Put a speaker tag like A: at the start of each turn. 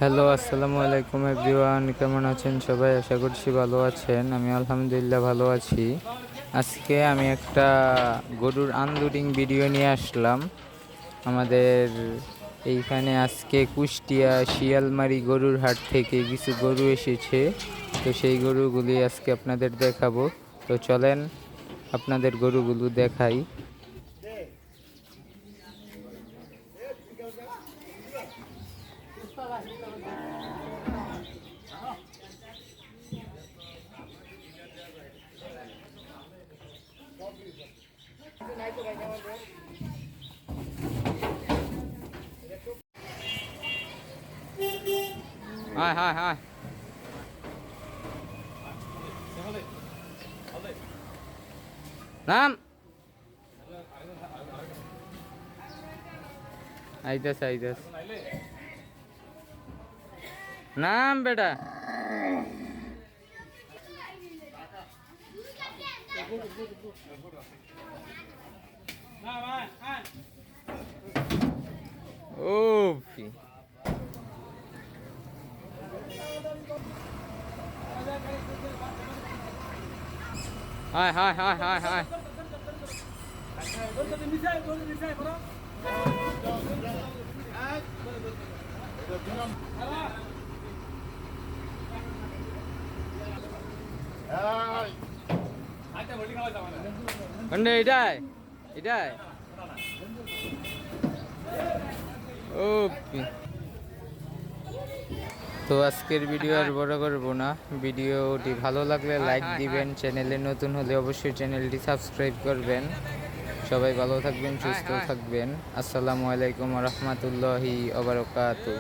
A: Hello, আসসালামু আলাইকুম everyone. কেমন আছেন সবাই? আশা করছি ভালো আছেন। আমি আলহামদুলিল্লাহ ভালো আছি। আজকে আমি একটা গরুর আনলোডিং ভিডিও নিয়ে আসলাম। আমাদের এইখানে আজকে কুষ্টিয়া শিয়ালমারি গরুর হাট থেকে কিছু গরু এসেছে। তো সেই গরুগুলি আজকে আপনাদের দেখাবো। তো চলেন আপনাদের গরুগুলো দেখাই। হায় হায় হায়, নাম আইতাস আইতাস, নাম বেটা। ও হায় হায় হায় হায় হায়, কোনটা? এটাই এটাই। ও তো আজকের ভিডিও আর বড় করব না। ভিডিওটি ভালো লাগলে লাইক দিবেন, চ্যানেলে নতুন হলে অবশ্যই চ্যানেলটি সাবস্ক্রাইব করবেন। সবাই ভালো থাকবেন, সুস্থ থাকবেন। আসসালামু আলাইকুম ওয়া রাহমাতুল্লাহি ওয়া বারাকাতুহু।